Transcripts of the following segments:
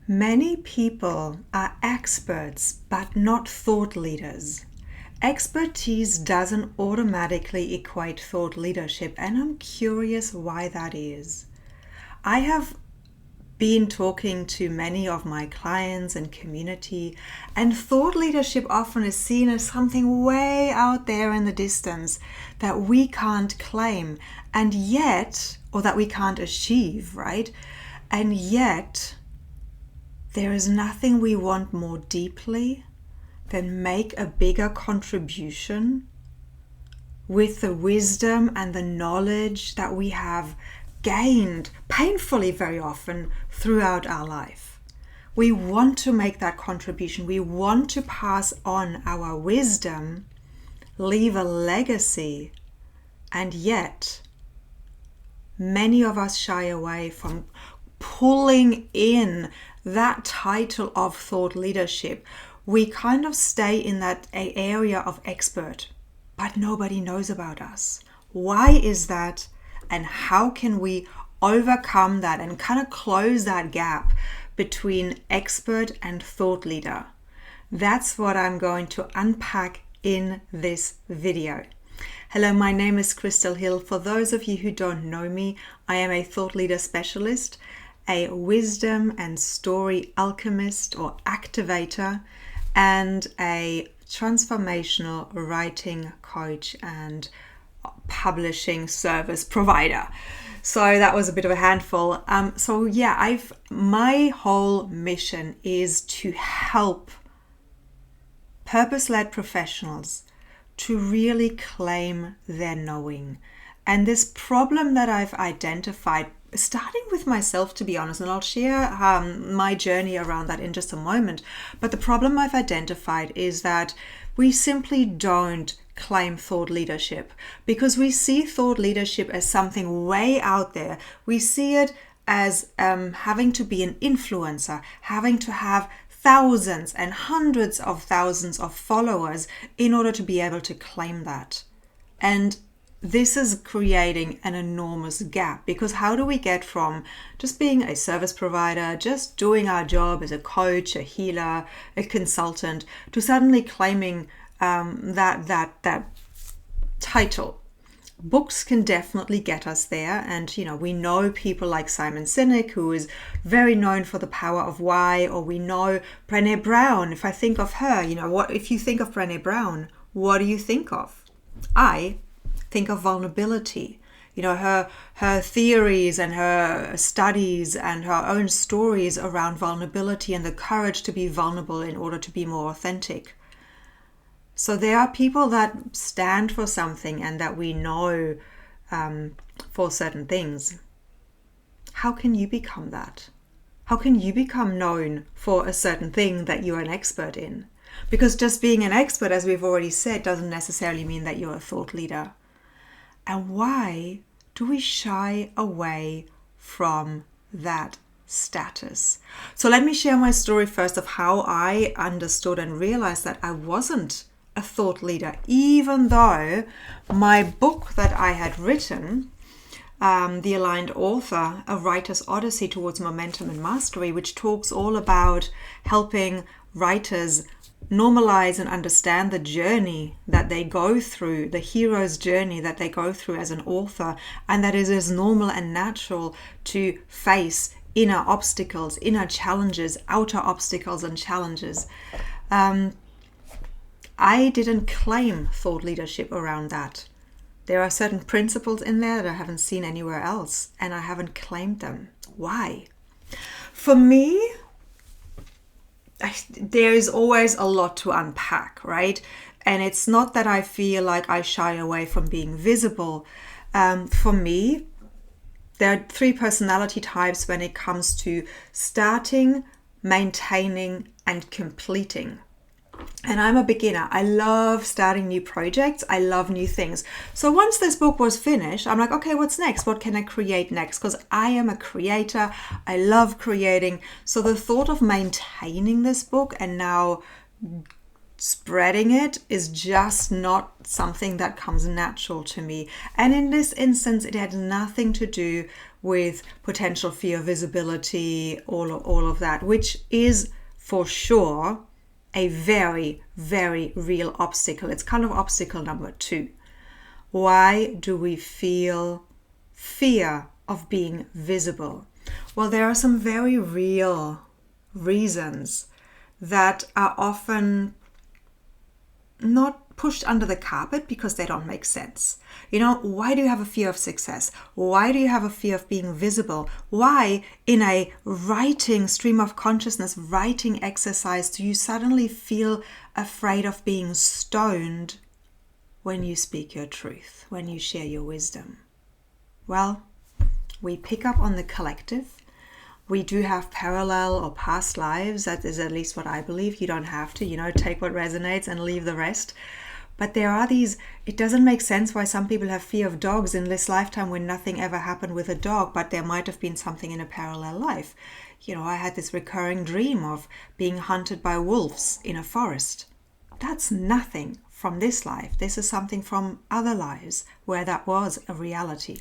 Many people are experts but not thought leaders. Expertise doesn't automatically equate thought leadership, and I'm curious why that is. I have been talking to many of my clients and community, and thought leadership often is seen as something way out there in the distance that we can't claim, and yet, or that we can't achieve, right? And yet, there is nothing we want more deeply than make a bigger contribution with the wisdom and the knowledge that we have gained painfully very often throughout our life. We want to make that contribution. We want to pass on our wisdom, leave a legacy, and yet many of us shy away from pulling in that title of thought leadership. We kind of stay in that area of expert, but nobody knows about us. Why is that? And how can we overcome that and kind of close that gap between expert and thought leader? That's what I'm going to unpack in this video. Hello, my name is Crystal Hill. For those of you who don't know me, I am a thought leader specialist, a wisdom and story alchemist or activator, and a transformational writing coach and publishing service provider. So that was a bit of a handful. My whole mission is to help purpose-led professionals to really claim their knowing. And this problem that I've identified, starting with myself, to be honest, and I'll share my journey around that in just a moment. But the problem I've identified is that we simply don't claim thought leadership because we see thought leadership as something way out there. We see it as having to be an influencer, having to have thousands and hundreds of thousands of followers in order to be able to claim that. And this is creating an enormous gap, because how do we get from just being a service provider, just doing our job as a coach, a healer, a consultant, to suddenly claiming that title? Books can definitely get us there, and we know people like Simon Sinek, who is very known for the power of why, or we know Brené Brown. If I think of her, what if you think of Brené Brown, what do you think of? I think of vulnerability. Her theories and her studies and her own stories around vulnerability and the courage to be vulnerable in order to be more authentic. So there are people that stand for something and that we know for certain things. How can you become that? How can you become known for a certain thing that you're an expert in? Because just being an expert, as we've already said, doesn't necessarily mean that you're a thought leader. And why do we shy away from that status? So let me share my story first of how I understood and realized that I wasn't a thought leader, even though my book that I had written, The Aligned Author, A Writer's Odyssey Towards Momentum and Mastery, which talks all about helping writers normalize and understand the journey that they go through, the hero's journey that they go through as an author, and that it is normal and natural to face inner obstacles, inner challenges, outer obstacles and challenges. I didn't claim thought leadership around that. There are certain principles in there that I haven't seen anywhere else, and I haven't claimed them. Why? For me, there is always a lot to unpack, right? And it's not that I feel like I shy away from being visible. For me, there are 3 personality types when it comes to starting, maintaining, and completing. And I'm a beginner. I love starting new projects. I love new things. So once this book was finished, I'm like, okay, what's next? What can I create next? Because I am a creator. I love creating. So the thought of maintaining this book and now spreading it is just not something that comes natural to me. And in this instance, it had nothing to do with potential fear of visibility, all of that, which is for sure a very, very real obstacle. It's kind of obstacle number 2. Why do we feel fear of being visible? Well, there are some very real reasons that are often not pushed under the carpet because they don't make sense. Why do you have a fear of success? Why do you have a fear of being visible? Why, in a writing stream of consciousness, writing exercise, do you suddenly feel afraid of being stoned when you speak your truth, when you share your wisdom? Well, we pick up on the collective. We do have parallel or past lives. That is at least what I believe. You don't have to, take what resonates and leave the rest. But there are these, it doesn't make sense why some people have fear of dogs in this lifetime when nothing ever happened with a dog, but there might have been something in a parallel life. I had this recurring dream of being hunted by wolves in a forest. That's nothing from this life. This is something from other lives where that was a reality.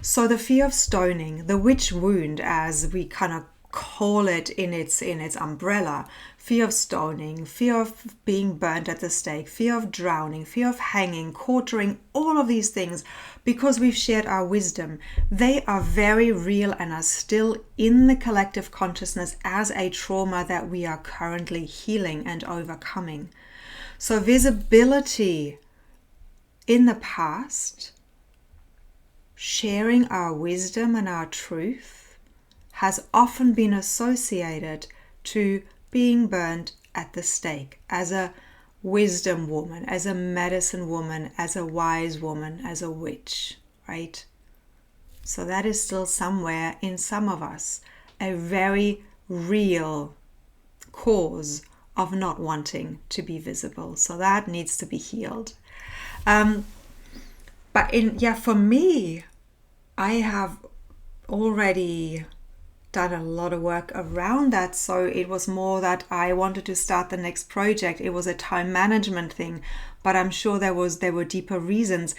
So the fear of stoning, the witch wound, as we kind of call it in its umbrella, fear of stoning, fear of being burnt at the stake, fear of drowning, fear of hanging, quartering, all of these things, because we've shared our wisdom, they are very real and are still in the collective consciousness as a trauma that we are currently healing and overcoming. So visibility in the past, sharing our wisdom and our truth, has often been associated to being burnt at the stake as a wisdom woman, as a medicine woman, as a wise woman, as a witch, right? So that is still somewhere in some of us a very real cause of not wanting to be visible. So that needs to be healed. For me, I have already done a lot of work around that. So it was more that I wanted to start the next project. It was a time management thing, but I'm sure there were deeper reasons,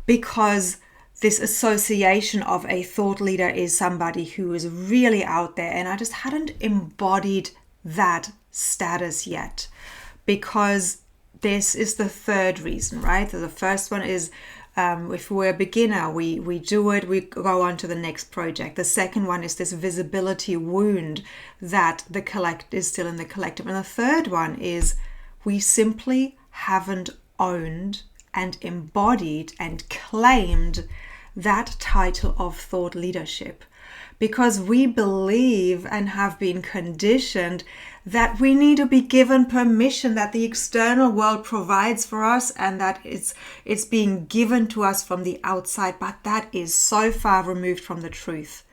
because this association of a thought leader is somebody who is really out there, and I just hadn't embodied that status yet, because this is the third reason, right? So the first one is if we're a beginner, we do it, we go on to the next project. The second one is this visibility wound that is still in the collective. And the third one is we simply haven't owned and embodied and claimed that title of thought leadership, because we believe and have been conditioned that we need to be given permission, that the external world provides for us and that it's being given to us from the outside. But that is so far removed from the truth,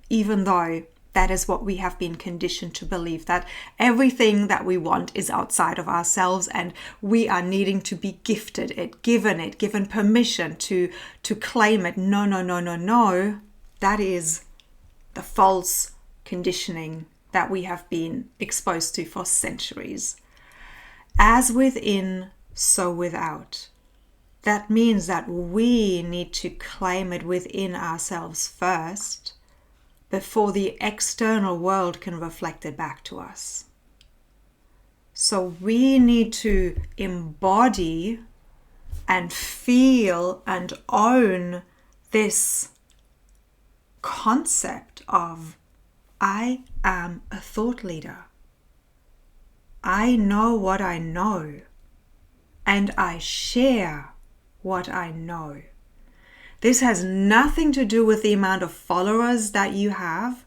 even though that is what we have been conditioned to believe, that everything that we want is outside of ourselves and we are needing to be gifted it, given permission to claim it. No. That is the false conditioning that we have been exposed to for centuries. As within, so without. That means that we need to claim it within ourselves first before the external world can reflect it back to us. So we need to embody and feel and own this concept of I am a thought leader. I know what I know, and I share what I know. This has nothing to do with the amount of followers that you have,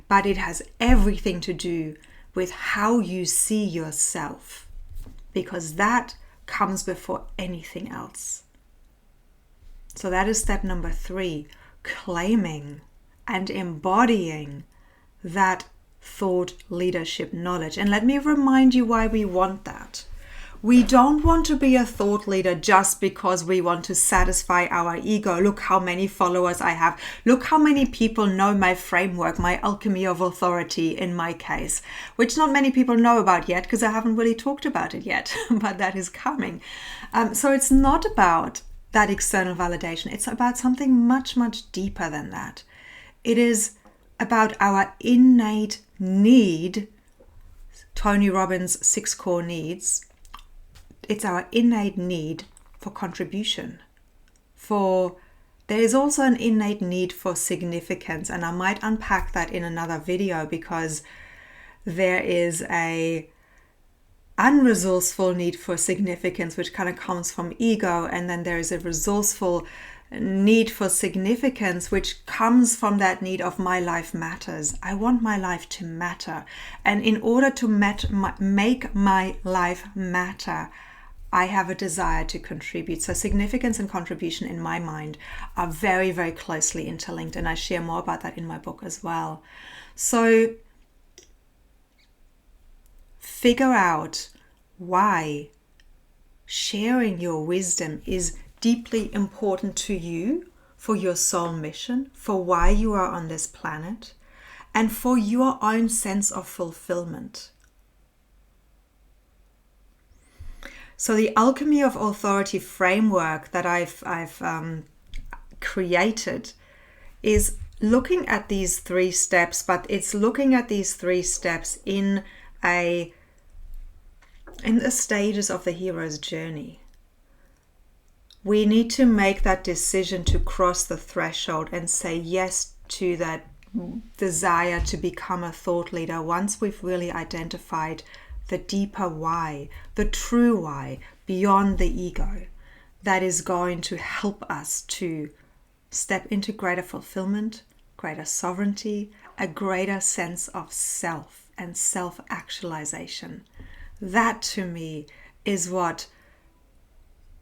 but it has everything to do with how you see yourself, because that comes before anything else. So that is step number 3, claiming and embodying that thought leadership knowledge. And let me remind you why we want that. We don't want to be a thought leader just because we want to satisfy our ego. Look how many followers I have. Look how many people know my framework, my alchemy of authority in my case, which not many people know about yet because I haven't really talked about it yet, but that is coming. So it's not about that external validation. It's about something much, much deeper than that. It is about our innate need, Tony Robbins' 6 core needs. It's our innate need for contribution. There is also an innate need for significance, and I might unpack that in another video, because there is a unresourceful need for significance, which kind of comes from ego, and then there is a resourceful need for significance, which comes from that need of my life matters. I want my life to matter, and in order to make my life matter, I have a desire to contribute. So significance and contribution in my mind are very, very closely interlinked, and I share more about that in my book as well. So figure out why sharing your wisdom is deeply important to you, for your soul mission, for why you are on this planet, and for your own sense of fulfillment. So the Alchemy of Authority framework that I've created is looking at these 3 steps, but it's looking at these 3 steps in the stages of the hero's journey. We need to make that decision to cross the threshold and say yes to that desire to become a thought leader once we've really identified the deeper why, the true why, beyond the ego, that is going to help us to step into greater fulfillment, greater sovereignty, a greater sense of self and self-actualization. That to me is what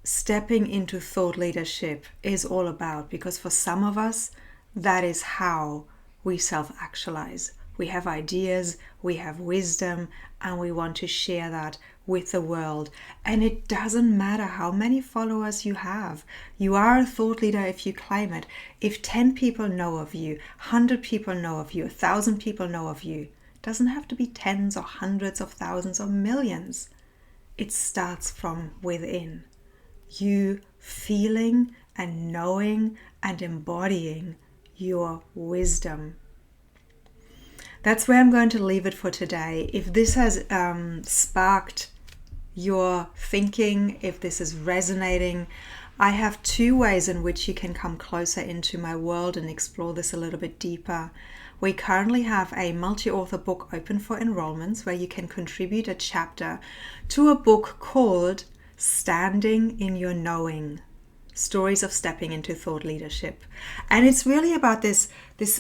stepping into thought leadership is all about, because for some of us, that is how we self-actualize. We have ideas, we have wisdom, and we want to share that with the world. And it doesn't matter how many followers you have. You are a thought leader if you claim it. If 10 people know of you, 100 people know of you, 1,000 people know of you, it doesn't have to be tens or hundreds of thousands or millions. It starts from within. You feeling and knowing and embodying your wisdom. That's where I'm going to leave it for today. If this has sparked your thinking, if this is resonating, I have 2 ways in which you can come closer into my world and explore this a little bit deeper. We currently have a multi-author book open for enrollments where you can contribute a chapter to a book called Standing in Your Knowing. Stories of stepping into thought leadership. And it's really about this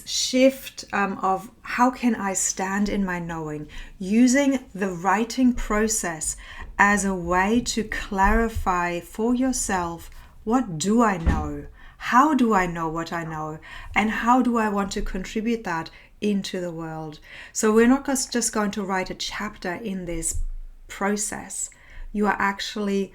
shift of how can I stand in my knowing, using the writing process as a way to clarify for yourself, what do I know? How do I know what I know? And how do I want to contribute that into the world? So we're not just going to write a chapter in this process. You are actually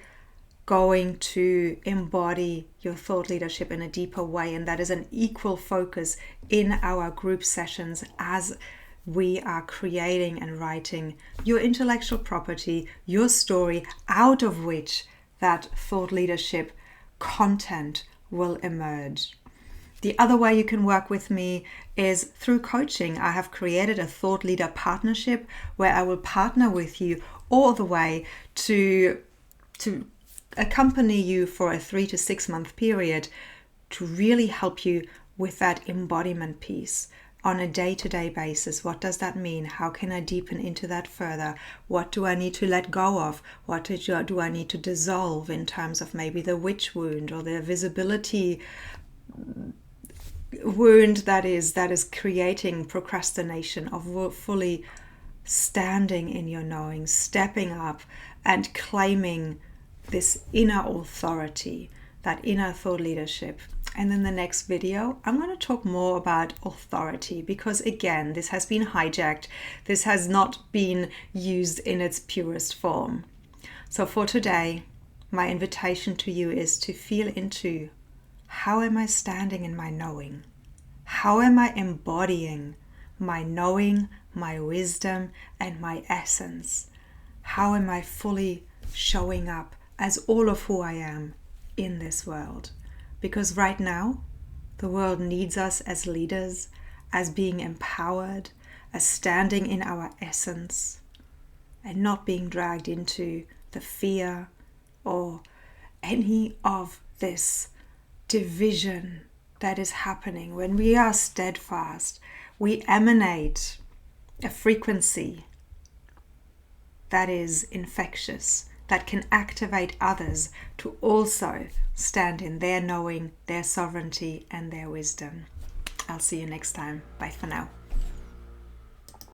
going to embody your thought leadership in a deeper way, and that is an equal focus in our group sessions as we are creating and writing your intellectual property, your story, out of which that thought leadership content will emerge. The other way you can work with me is through coaching. I have created a thought leader partnership where I will partner with you all the way to accompany you for a 3 to 6 month period to really help you with that embodiment piece on a day-to-day basis. What does that mean? How can I deepen into that further? What do I need to let go of? What do I need to dissolve in terms of maybe the witch wound or the visibility wound that is creating procrastination of fully standing in your knowing, stepping up and claiming this inner authority, that inner thought leadership. And in the next video, I'm going to talk more about authority, because again, this has been hijacked. This has not been used in its purest form. So for today, my invitation to you is to feel into, how am I standing in my knowing? How am I embodying my knowing, my wisdom, and my essence? How am I fully showing up as all of who I am in this world. Because right now, the world needs us as leaders, as being empowered, as standing in our essence, and not being dragged into the fear or any of this division that is happening. When we are steadfast, we emanate a frequency that is infectious, that can activate others to also stand in their knowing, their sovereignty, and their wisdom. I'll see you next time. Bye for now.